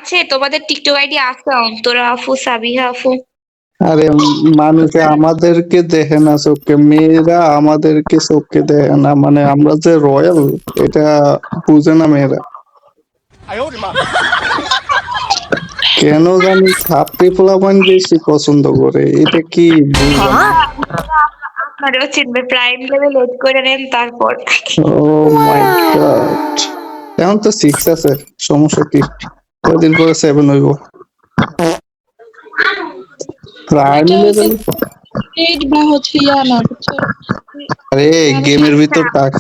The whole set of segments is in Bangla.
আছে, তোমাদের টিকটক আইডি আছে অন্তরা আপু, সাবিহা আপু। আরে মানুষে আমাদেরকে দেখে না চোখে, মেয়েরা আমাদেরকে চোখে দেখে না, মানে আমরা যে রয়্যাল এটা বুঝে না মেয়েরা। কেন জানি ছাত্রী পোলাপান বেশি পছন্দ করে, এটা কি বুঝলাম না। আপনারও চিনবে, প্রাইম লেভেল এড করে নেন তারপর। ও মাই গড, এখন তো 6 আছে, সমস্যা কি, কয়দিন পরে 7 হইব। প্রাইম এটা হচ্ছে লেভেল। পেড বা হচ্ছে ইয়া না, বুঝছো? আরে গেমের ভিতর টাক,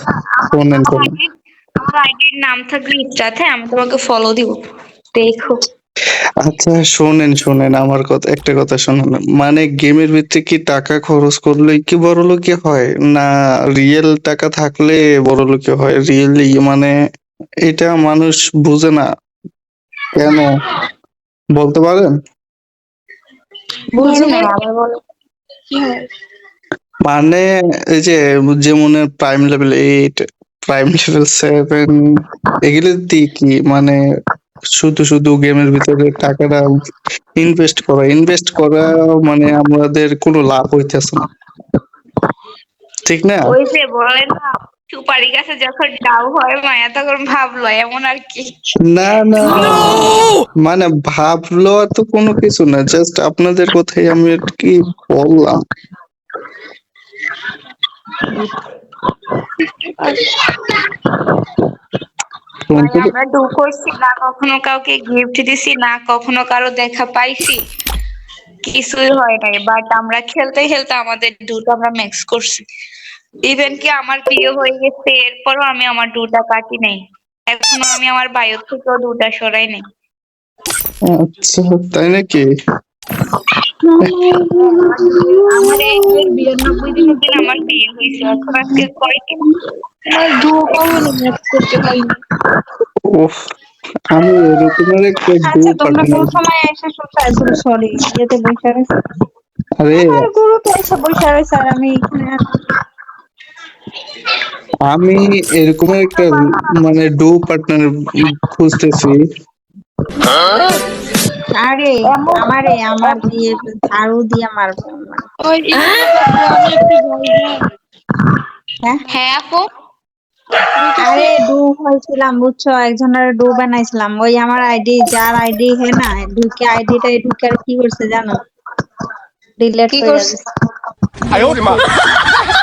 শোনেন আমার শোনেন। আইডির আমার আইডির নাম থাকবে ইচ্ছাতে, আমি তোমাকে ফলো দিব, দেখো। আচ্ছা শোনেন শোনেন, আমার কথা, একটা কথা শোনেন, মানে গেমের ভিতরে কি টাকা খরচ করলেই কি বড়লোকি হয়, না রিয়েল টাকা থাকলে বড়লোকি হয়? রিয়েলি মানে এটা মানুষ বুঝে না কেন, বলতে পারেন? বুঝি বড় না, বড় আবার বলো। কি হয়? মানে এই যে যেমন প্রাইম লেভেল 8, প্রাইম লেভেল 7, এগুলো দিয়ে কি মানে শুধু শুধু গেমের ভিতরে টাকাটা ইনভেস্ট করা মানে আমাদের কোনো লাভ হইতেছে না, ঠিক না? ওই যে বলে না, সুপারি গাছে যখন ডাউ হয় মায়া তখন ভাবলো, এমন আর কি। না না না না, মানে ভাবলো তো কোনো কিছু না, জাস্ট আপনাদের কথাই আমি আর কি বললাম। ভাই শুনতে আমরা ডু করছি না, কখনো কাউকে গিফট দিছি না, কখনো কারো দেখা পাইছি, কিছুই হয় নাই। বাট আমরা খেলতে খেলতে আমাদের ডুটা আমরা ম্যাক্স করছি। ইভেন কি আমার বিয়ে হয়ে গেছে, এরপরও আমি আমার ডুটা কাটি নাই। এখনো আমি আমার বায়ু থেকেও ডুটা সরাই নাই। আচ্ছা, তাই নাকি? আমার এই 92 দিন আমার বিয়ে হয়েছে, এখন আজকে কয়দিন। আমার ডুও কখনো ম্যাচ করতে পারিনি। উফ, আমি এরকমের একটা ডু আচ্ছা তোমরা পার্টনার। কোন সময় এসে সরি ইয়েতে বসে রয়েছে, আরে আমার গুরুতে এসে বসে রয়েছে আর আমি এখানে আমি এরকমের একটা মানে ডু পার্টনার খুঁজতেছি। আরে আমার দিয়ে ঝাড়ু দিয়ে মারবো মানে। ওই আমি একটু যাই, হ্যাঁ? হ্যাঁ হ্যাঁ আপু। বলতেছি আরে ডু হয়েছিলাম বুঝছো, একজনের ডু বানাইছিলাম, ওই আমার আইডি যার আইডি হ্যাঁ না ঢুকে আইডিটা ঢুকে আর কি করছে জানো, ডিলিট কি করে করছে? দিছে। ডিলিট করে